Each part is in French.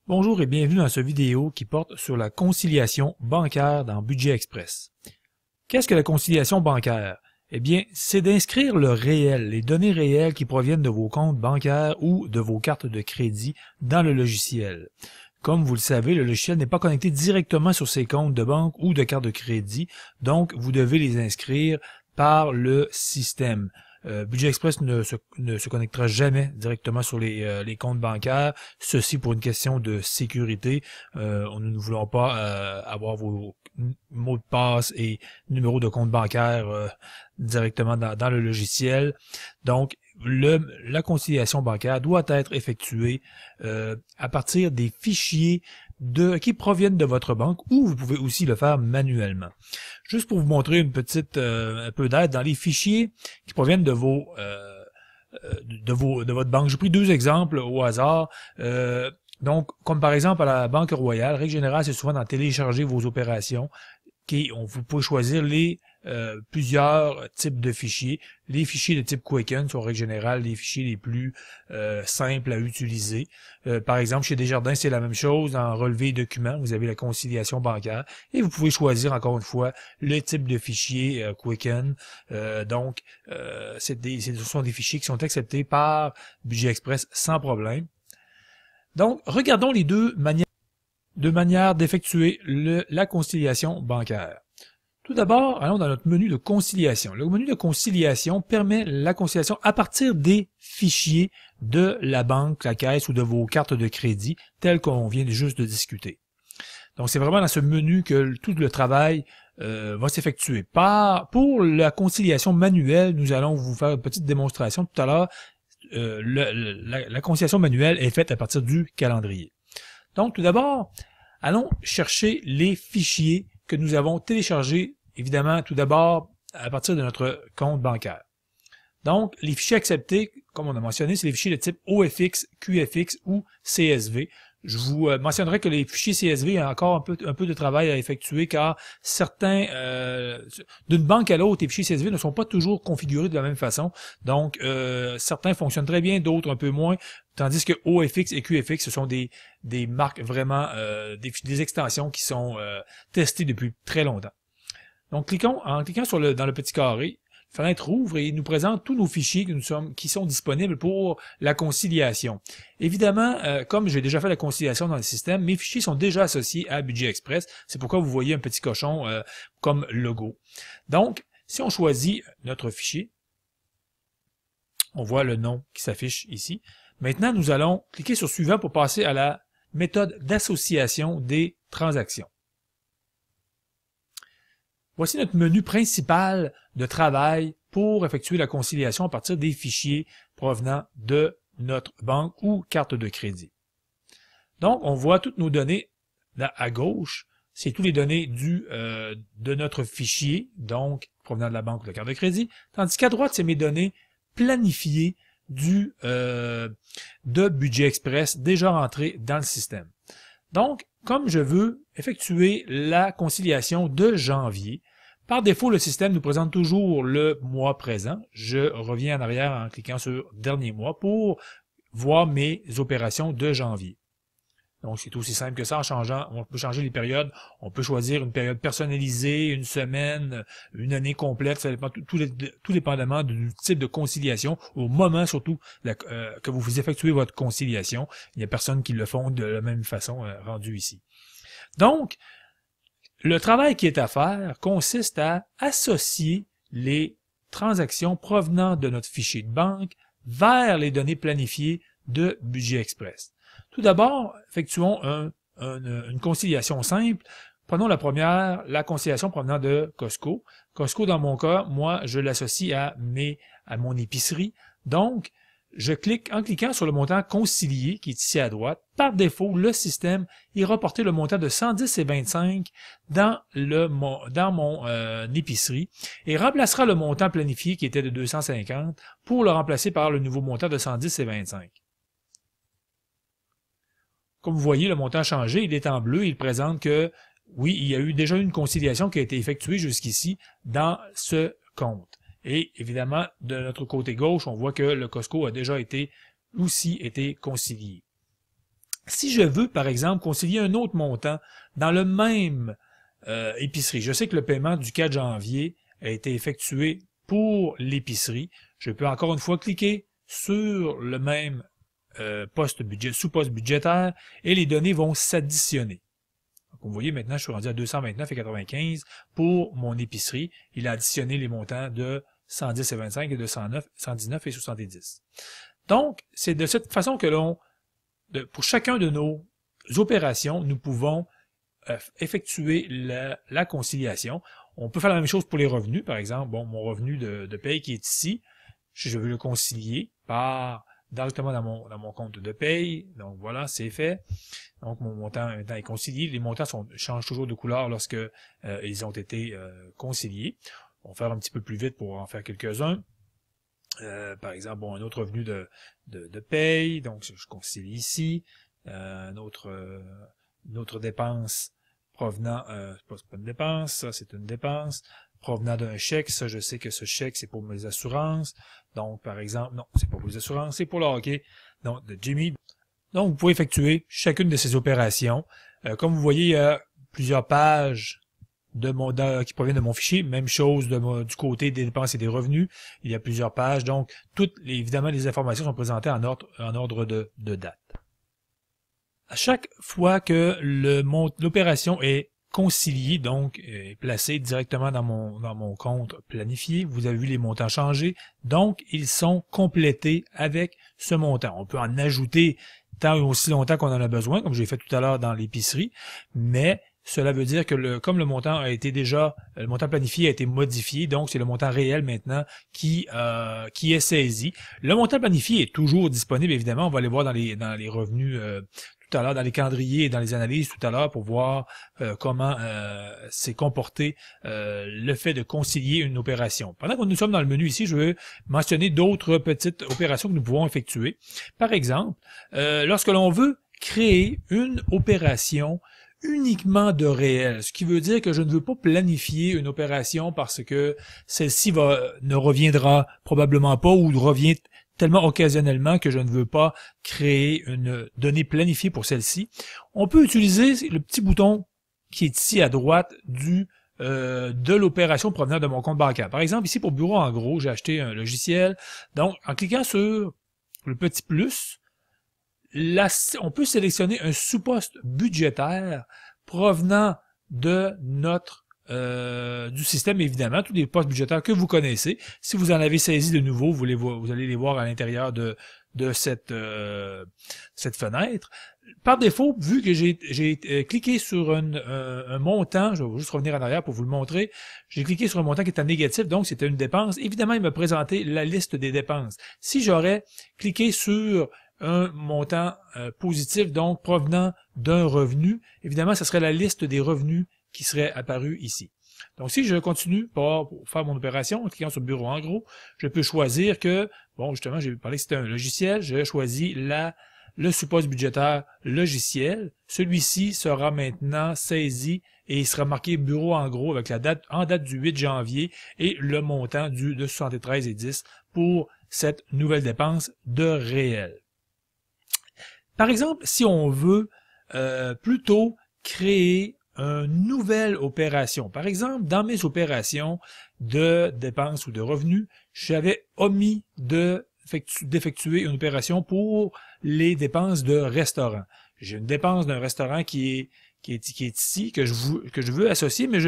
Bonjour et bienvenue dans cette vidéo qui porte sur la conciliation bancaire dans Budget Express. Qu'est-ce que la conciliation bancaire? Eh bien, c'est d'inscrire le réel, les données réelles qui proviennent de vos comptes bancaires ou de vos cartes de crédit dans le logiciel. Comme vous le savez, le logiciel n'est pas connecté directement sur ces comptes de banque ou de carte de crédit, donc vous devez les inscrire par le système. Budget Express ne se connectera jamais directement sur les comptes bancaires, ceci pour une question de sécurité. Nous ne voulons pas avoir vos mots de passe et numéros de compte bancaire directement dans le logiciel. Donc, la conciliation bancaire doit être effectuée à partir des fichiers qui proviennent de votre banque, ou vous pouvez aussi le faire manuellement. Juste pour vous montrer une petite un peu d'aide dans les fichiers qui proviennent de votre banque. J'ai pris deux exemples au hasard. Donc, comme par exemple à la Banque Royale, règle générale, c'est souvent d'en télécharger vos opérations. Vous pouvez choisir plusieurs types de fichiers. Les fichiers de type Quicken sont en règle générale les fichiers les plus simples à utiliser. Par exemple, chez Desjardins, c'est la même chose. En relevé documents, vous avez la conciliation bancaire et vous pouvez choisir encore une fois le type de fichier Quicken. Ce sont des fichiers qui sont acceptés par Budget Express sans problème. Donc, regardons les deux manières d'effectuer la conciliation bancaire. Tout d'abord, allons dans notre menu de conciliation. Le menu de conciliation permet la conciliation à partir des fichiers de la banque, la caisse ou de vos cartes de crédit, telles qu'on vient juste de discuter. Donc, c'est vraiment dans ce menu que tout le travail va s'effectuer. Pour la conciliation manuelle, nous allons vous faire une petite démonstration tout à l'heure. La conciliation manuelle est faite à partir du calendrier. Donc, tout d'abord, allons chercher les fichiers que nous avons téléchargés, évidemment, tout d'abord, à partir de notre compte bancaire. Donc, les fichiers acceptés, comme on a mentionné, c'est les fichiers de type OFX, QFX ou CSV. Je vous mentionnerai que les fichiers CSV, il y a encore un peu de travail à effectuer car certains, d'une banque à l'autre, les fichiers CSV ne sont pas toujours configurés de la même façon. Donc, certains fonctionnent très bien, d'autres un peu moins, tandis que OFX et QFX, ce sont des marques vraiment, des extensions qui sont testées depuis très longtemps. Donc, en cliquant dans le petit carré, la fenêtre ouvre et il nous présente tous nos fichiers qui sont disponibles pour la conciliation. Évidemment, comme j'ai déjà fait la conciliation dans le système, mes fichiers sont déjà associés à Budget Express. C'est pourquoi vous voyez un petit cochon comme logo. Donc, si on choisit notre fichier, on voit le nom qui s'affiche ici. Maintenant, nous allons cliquer sur Suivant pour passer à la méthode d'association des transactions. Voici notre menu principal de travail pour effectuer la conciliation à partir des fichiers provenant de notre banque ou carte de crédit. Donc, on voit toutes nos données à gauche. C'est toutes les données de notre fichier, donc provenant de la banque ou de la carte de crédit. Tandis qu'à droite, c'est mes données planifiées de Budget Express déjà rentrées dans le système. Donc, comme je veux effectuer la conciliation de janvier, par défaut, le système nous présente toujours le mois présent. Je reviens en arrière en cliquant sur Dernier mois pour voir mes opérations de janvier. Donc, c'est aussi simple que ça. On peut changer les périodes. On peut choisir une période personnalisée, une semaine, une année complète. Ça dépend tout dépendamment du type de conciliation, au moment surtout que vous effectuez votre conciliation. Il n'y a personne qui le font de la même façon rendu ici. Donc, le travail qui est à faire consiste à associer les transactions provenant de notre fichier de banque vers les données planifiées de Budget Express. Tout d'abord, effectuons une conciliation simple. Prenons la première, la conciliation provenant de Costco. Costco, dans mon cas, moi, je l'associe à mon épicerie. Donc, en cliquant sur le montant concilié, qui est ici à droite, par défaut, le système ira porter le montant de 110,25 dans mon épicerie et remplacera le montant planifié qui était de 250 pour le remplacer par le nouveau montant de 110,25. Comme vous voyez, le montant a changé, il est en bleu, il présente que, oui, il y a eu déjà une conciliation qui a été effectuée jusqu'ici dans ce compte. Et évidemment, de notre côté gauche, on voit que le Costco a déjà aussi été concilié. Si je veux, par exemple, concilier un autre montant dans le même épicerie, je sais que le paiement du 4 janvier a été effectué pour l'épicerie, je peux encore une fois cliquer sur le même sous-poste budgétaire et les données vont s'additionner. Donc, vous voyez maintenant, je suis rendu à 229,95 pour mon épicerie. Il a additionné les montants de 110,25 et de 119,70. Donc, c'est de cette façon que pour chacun de nos opérations, nous pouvons effectuer la conciliation. On peut faire la même chose pour les revenus. Par exemple, bon, mon revenu de paye qui est ici, je veux le concilier directement dans mon compte de paye. Donc voilà, c'est fait. Donc mon montant est concilié. Les montants changent toujours de couleur lorsque ils ont été conciliés. On va faire un petit peu plus vite pour en faire quelques-uns. Par exemple, bon, un autre revenu de paye, donc je concilie ici. Une autre dépense provenant, c'est pas une dépense, ça c'est une dépense, provenant d'un chèque, ça je sais que ce chèque c'est pour mes assurances, donc par exemple, non, c'est pas pour les assurances, c'est pour le hockey, donc de Jimmy. Donc vous pouvez effectuer chacune de ces opérations. Comme vous voyez, il y a plusieurs pages qui proviennent de mon fichier, même chose du côté des dépenses et des revenus, il y a plusieurs pages, donc évidemment les informations sont présentées en ordre de date. À chaque fois que l'opération est conciliée, donc est placée directement dans mon compte planifié, vous avez vu les montants changer, donc ils sont complétés avec ce montant. On peut en ajouter tant ou aussi longtemps qu'on en a besoin, comme j'ai fait tout à l'heure dans l'épicerie, mais cela veut dire que comme le montant le montant planifié a été modifié, donc c'est le montant réel maintenant qui est saisi. Le montant planifié est toujours disponible, évidemment, on va aller voir dans les revenus tout à l'heure, dans les calendriers et dans les analyses tout à l'heure pour voir comment s'est comporté le fait de concilier une opération. Pendant que nous sommes dans le menu ici, je veux mentionner d'autres petites opérations que nous pouvons effectuer. Par exemple, lorsque l'on veut créer une opération uniquement de réel, ce qui veut dire que je ne veux pas planifier une opération parce que celle-ci ne reviendra probablement pas ou revient tellement occasionnellement que je ne veux pas créer une donnée planifiée pour celle-ci. On peut utiliser le petit bouton qui est ici à droite de l'opération provenant de mon compte bancaire. Par exemple, ici pour Bureau en gros, j'ai acheté un logiciel. Donc, en cliquant sur le petit plus, là, on peut sélectionner un sous-poste budgétaire provenant de du système, évidemment, tous les postes budgétaires que vous connaissez. Si vous en avez saisi de nouveau, vous allez les voir à l'intérieur de cette fenêtre. Par défaut, vu que j'ai cliqué sur un montant, je vais juste revenir en arrière pour vous le montrer, j'ai cliqué sur un montant qui était négatif, donc c'était une dépense. Évidemment, il m'a présenté la liste des dépenses. Si j'aurais cliqué sur un montant positif, donc provenant d'un revenu, évidemment, ce serait la liste des revenus qui serait apparue ici. Donc, si je continue pour faire mon opération, en cliquant sur Bureau en gros, je peux choisir que, bon, justement, j'ai parlé que c'était un logiciel, je choisis le sous-poste budgétaire logiciel. Celui-ci sera maintenant saisi et il sera marqué Bureau en gros avec la date du 8 janvier et le montant de 73,10 pour cette nouvelle dépense de réel. Par exemple, si on veut plutôt créer une nouvelle opération, par exemple, dans mes opérations de dépenses ou de revenus, j'avais omis d'effectuer une opération pour les dépenses de restaurant. J'ai une dépense d'un restaurant qui est ici, que je veux associer, mais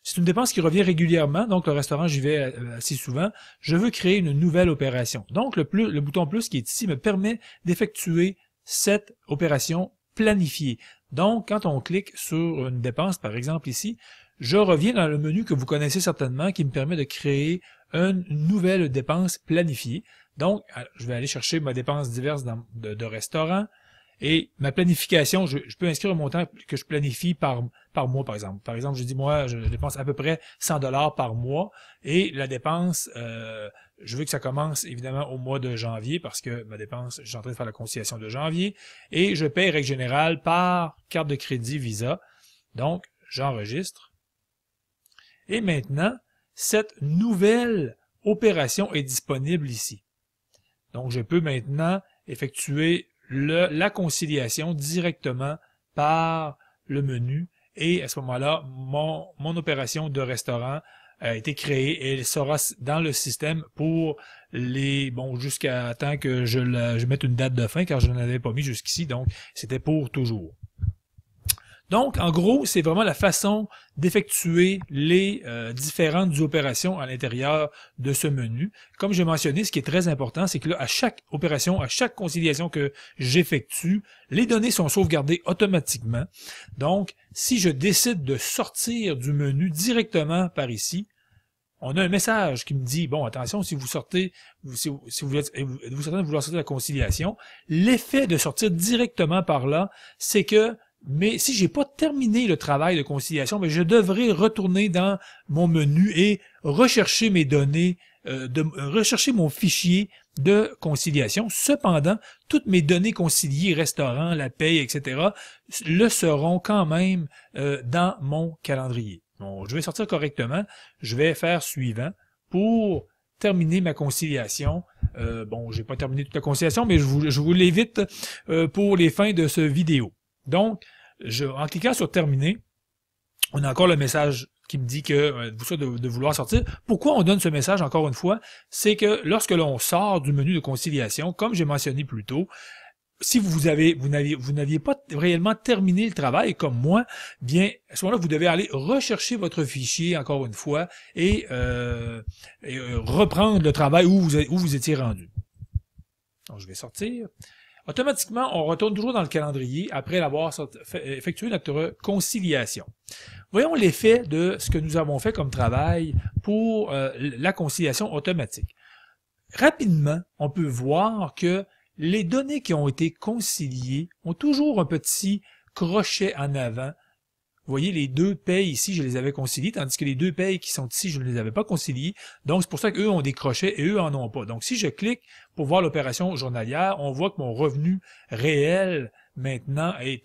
c'est une dépense qui revient régulièrement, donc le restaurant, j'y vais assez souvent. Je veux créer une nouvelle opération. Donc, le bouton plus qui est ici me permet d'effectuer cette opération planifiée. Donc, quand on clique sur une dépense, par exemple ici, je reviens dans le menu que vous connaissez certainement, qui me permet de créer une nouvelle dépense planifiée. Donc, je vais aller chercher ma dépense diverse de restaurant. Et ma planification, je peux inscrire un montant que je planifie par mois, par exemple. Par exemple, je dis, moi, je dépense à peu près 100 $ par mois. Et la dépense, je veux que ça commence évidemment au mois de janvier parce que ma dépense, je suis en train de faire la conciliation de janvier. Et je paie, règle générale, par carte de crédit Visa. Donc, j'enregistre. Et maintenant, cette nouvelle opération est disponible ici. Donc, je peux maintenant effectuer la conciliation directement par le menu et à ce moment-là, mon opération de restaurant a été créée et elle sera dans le système pour jusqu'à temps que je mette une date de fin car je n'en avais pas mis jusqu'ici, donc c'était pour toujours. Donc, en gros, c'est vraiment la façon d'effectuer les différentes opérations à l'intérieur de ce menu. Comme j'ai mentionné, ce qui est très important, c'est que là, à chaque opération, à chaque conciliation que j'effectue, les données sont sauvegardées automatiquement. Donc, si je décide de sortir du menu directement par ici, on a un message qui me dit, bon, attention, si vous sortez, si vous êtes-vous certain de vouloir sortir de la conciliation, l'effet de sortir directement par là, c'est que mais si j'ai pas terminé le travail de conciliation, je devrais retourner dans mon menu et rechercher mes données, rechercher mon fichier de conciliation. Cependant, toutes mes données conciliées, restaurant, la paye, etc., le seront quand même dans mon calendrier. Bon, je vais sortir correctement. Je vais faire suivant pour terminer ma conciliation. J'ai pas terminé toute la conciliation, mais je vous l'évite pour les fins de ce vidéo. Donc, en cliquant sur terminer, on a encore le message qui me dit que de vouloir sortir. Pourquoi on donne ce message encore une fois? C'est que lorsque l'on sort du menu de conciliation, comme j'ai mentionné plus tôt, si vous n'aviez pas réellement terminé le travail comme moi, bien à ce moment-là, vous devez aller rechercher votre fichier encore une fois et reprendre le travail où vous étiez rendu. Donc, je vais sortir. Automatiquement, on retourne toujours dans le calendrier après avoir effectué notre conciliation. Voyons l'effet de ce que nous avons fait comme travail pour la conciliation automatique. Rapidement, on peut voir que les données qui ont été conciliées ont toujours un petit crochet en avant. Vous voyez, les deux payes ici, je les avais conciliées, tandis que les deux payes qui sont ici, je ne les avais pas conciliées. Donc, c'est pour ça qu'eux ont des crochets et eux en ont pas. Donc, si je clique pour voir l'opération journalière, on voit que mon revenu réel, maintenant, il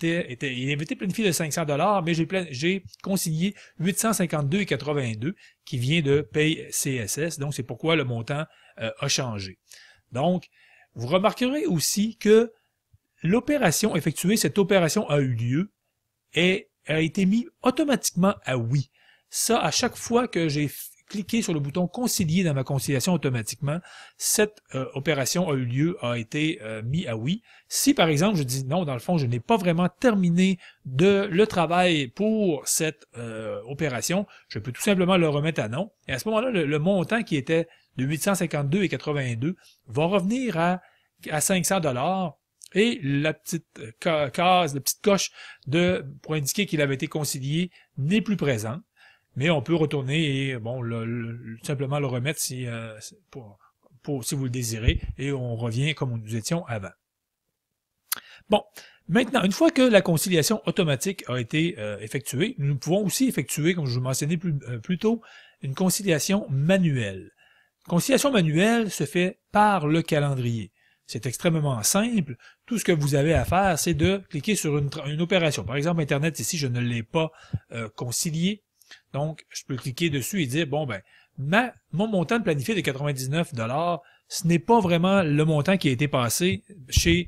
avait été planifié de 500 $, mais j'ai concilié 852,82 qui vient de paye CSS. Donc, c'est pourquoi le montant a changé. Donc, vous remarquerez aussi que l'opération effectuée, cette opération a eu lieu a été mis automatiquement à oui. Ça, à chaque fois que j'ai cliqué sur le bouton concilier dans ma conciliation automatiquement, cette opération a eu lieu, a été mis à oui. Si par exemple je dis non, dans le fond, je n'ai pas vraiment terminé le travail pour cette opération, je peux tout simplement le remettre à non. Et à ce moment-là, le montant qui était de 852,82 va revenir à 500 $. Et la petite case, la petite coche pour indiquer qu'il avait été concilié n'est plus présente. Mais on peut retourner et simplement le remettre si vous le désirez. Et on revient comme nous étions avant. Bon, maintenant, une fois que la conciliation automatique a été effectuée, nous pouvons aussi effectuer, comme je vous mentionnais plus tôt, une conciliation manuelle. La conciliation manuelle se fait par le calendrier. C'est extrêmement simple. Tout ce que vous avez à faire, c'est de cliquer sur une opération. Par exemple, Internet, ici, je ne l'ai pas concilié. Donc, je peux cliquer dessus et dire, bon, mon montant de planifié de 99 $, ce n'est pas vraiment le montant qui a été passé chez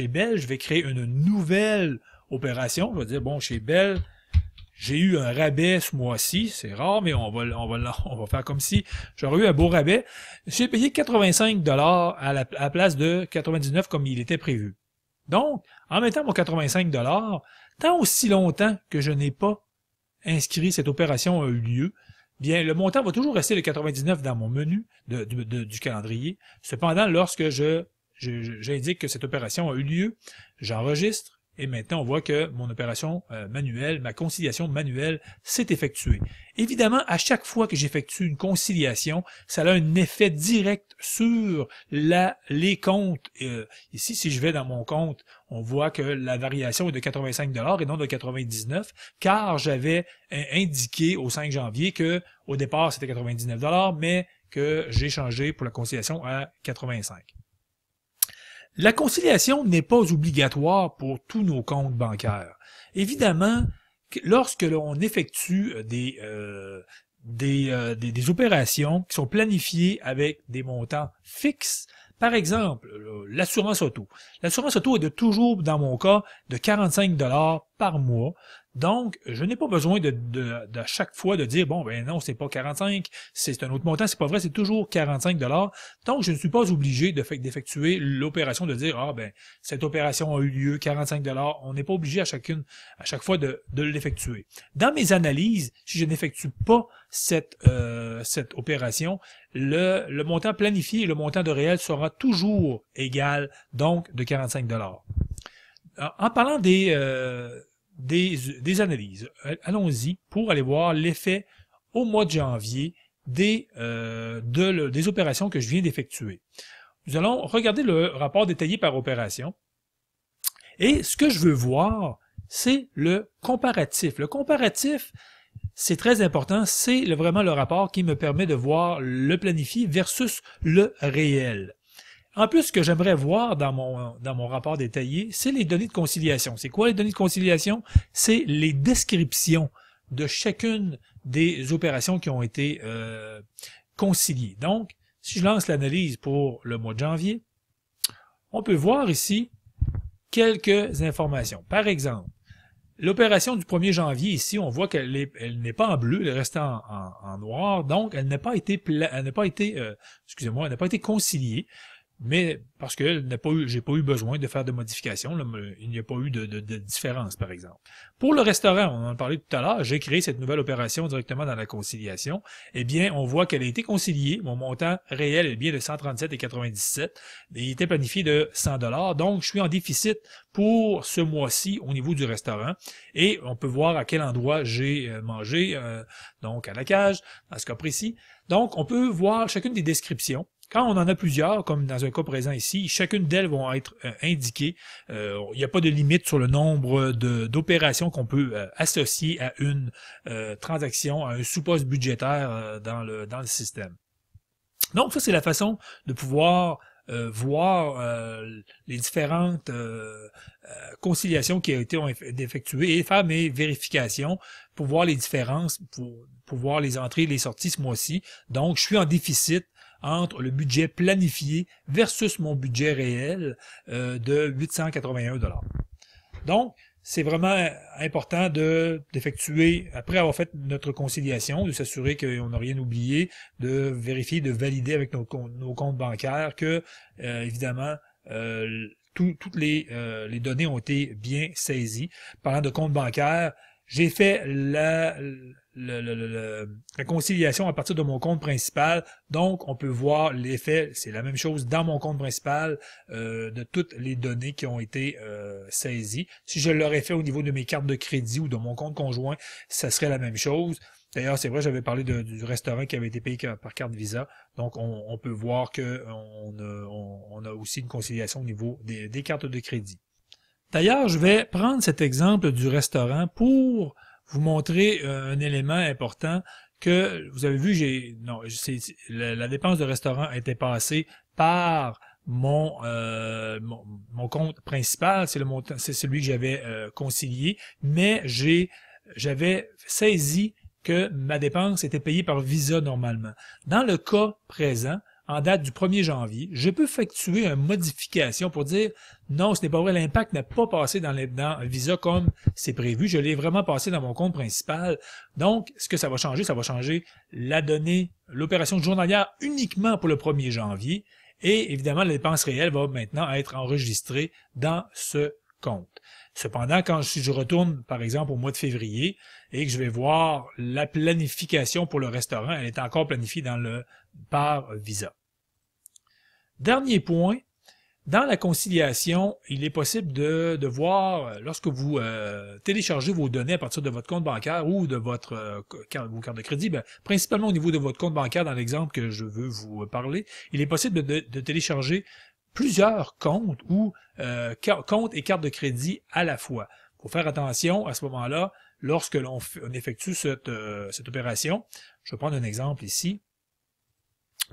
Bell. Je vais créer une nouvelle opération. Je vais dire, bon, chez Bell, j'ai eu un rabais ce mois-ci, c'est rare, mais on va faire comme si j'aurais eu un beau rabais. J'ai payé 85 $ à la place de 99 comme il était prévu. Donc, en mettant mon 85 $, tant aussi longtemps que je n'ai pas inscrit cette opération a eu lieu, bien, le montant va toujours rester le 99 dans mon menu du calendrier. Cependant, lorsque j'indique que cette opération a eu lieu, j'enregistre. Et maintenant, on voit que mon opération manuelle, ma conciliation manuelle s'est effectuée. Évidemment, à chaque fois que j'effectue une conciliation, ça a un effet direct sur les comptes. Ici, si je vais dans mon compte, on voit que la variation est de 85 $ et non de 99, car j'avais indiqué au 5 janvier que au départ, c'était 99 $, mais que j'ai changé pour la conciliation à 85. La conciliation n'est pas obligatoire pour tous nos comptes bancaires. Évidemment, lorsque l'on effectue des opérations qui sont planifiées avec des montants fixes, Par exemple, l'assurance auto. L'assurance auto est de toujours, dans mon cas, de 45 $ par mois. Donc, je n'ai pas besoin de chaque fois de dire, bon, ben non, c'est pas 45, c'est un autre montant, c'est pas vrai, c'est toujours 45 $. Donc, je ne suis pas obligé d'effectuer l'opération de dire, ah ben, cette opération a eu lieu, 45 $. On n'est pas obligé à chaque fois de l'effectuer. Dans mes analyses, si je n'effectue pas cette opération, le montant planifié et le montant de réel sera toujours égal, donc de 45 $. En parlant des analyses, allons-y pour aller voir l'effet au mois de janvier des opérations que je viens d'effectuer. Nous allons regarder le rapport détaillé par opération. Et ce que je veux voir, c'est le comparatif. Le comparatif, c'est très important, c'est vraiment le rapport qui me permet de voir le planifié versus le réel. En plus, ce que j'aimerais voir dans mon rapport détaillé, c'est les données de conciliation. C'est quoi les données de conciliation? C'est les descriptions de chacune des opérations qui ont été conciliées. Donc, si je lance l'analyse pour le mois de janvier, on peut voir ici quelques informations. Par exemple, l'opération du 1er janvier, ici, on voit qu'elle n'est pas en bleu, elle reste en noir, donc elle n'a pas été conciliée. Mais parce que j'ai pas eu besoin de faire de modifications, là, il n'y a pas eu de différence, par exemple. Pour le restaurant, on en parlait tout à l'heure, j'ai créé cette nouvelle opération directement dans la conciliation. Eh bien, on voit qu'elle a été conciliée. Mon montant réel est bien de 137,97 et il était planifié de 100 $. Donc, je suis en déficit pour ce mois-ci au niveau du restaurant. Et on peut voir à quel endroit j'ai mangé, donc à la cage, dans ce cas précis. Donc, on peut voir chacune des descriptions. Quand on en a plusieurs, comme dans un cas présent ici, chacune d'elles vont être indiquées. Il n'y a pas de limite sur le nombre d'opérations qu'on peut associer à une transaction, à un sous-poste budgétaire dans le système. Donc ça, c'est la façon de pouvoir voir les différentes conciliations qui ont été effectuées et faire mes vérifications pour voir les différences, pour voir les entrées et les sorties ce mois-ci. Donc, je suis en déficit entre le budget planifié versus mon budget réel de 881 $. Donc, c'est vraiment important d'effectuer, après avoir fait notre conciliation, de s'assurer qu'on n'a rien oublié, de vérifier, de valider avec nos comptes bancaires que, évidemment, toutes les données ont été bien saisies. Parlant de compte bancaire, j'ai fait la conciliation à partir de mon compte principal, donc on peut voir l'effet, c'est la même chose dans mon compte principal de toutes les données qui ont été saisies. Si je l'aurais fait au niveau de mes cartes de crédit ou de mon compte conjoint, ça serait la même chose. D'ailleurs, c'est vrai, j'avais parlé du restaurant qui avait été payé par carte Visa, donc on peut voir que on a aussi une conciliation au niveau des cartes de crédit. D'ailleurs, je vais prendre cet exemple du restaurant pour vous montrer un élément important que vous avez vu, la dépense de restaurant était passée par mon compte principal, c'est celui que j'avais concilié, mais j'avais saisi que ma dépense était payée par Visa normalement. Dans le cas présent, en date du 1er janvier, je peux effectuer une modification pour dire non, ce n'est pas vrai, l'impact n'a pas passé dans Visa comme c'est prévu, je l'ai vraiment passé dans mon compte principal. Donc, ce que ça va changer la donnée, l'opération journalière uniquement pour le 1er janvier et évidemment la dépense réelle va maintenant être enregistrée dans ce compte. Cependant, quand je retourne, par exemple, au mois de février et que je vais voir la planification pour le restaurant, elle est encore planifiée par Visa. Dernier point, dans la conciliation, il est possible de voir, lorsque vous téléchargez vos données à partir de votre compte bancaire ou de vos cartes de crédit, principalement au niveau de votre compte bancaire dans l'exemple que je veux vous parler, il est possible de télécharger plusieurs comptes ou comptes et cartes de crédit à la fois. Il faut faire attention à ce moment-là, lorsque l'on effectue cette opération. Je vais prendre un exemple ici.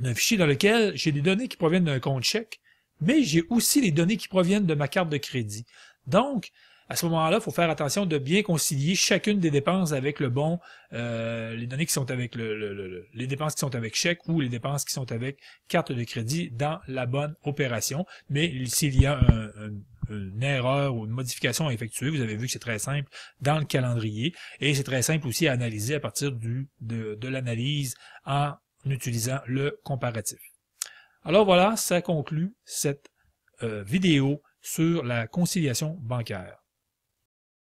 Un fichier dans lequel j'ai des données qui proviennent d'un compte chèque, mais j'ai aussi les données qui proviennent de ma carte de crédit. Donc, à ce moment-là, il faut faire attention de bien concilier chacune des dépenses avec le bon, les données qui sont avec les dépenses qui sont avec chèque ou les dépenses qui sont avec carte de crédit dans la bonne opération. Mais s'il y a une erreur ou une modification à effectuer, vous avez vu que c'est très simple dans le calendrier et c'est très simple aussi à analyser à partir de l'analyse en utilisant le comparatif. Alors voilà, ça conclut cette vidéo sur la conciliation bancaire.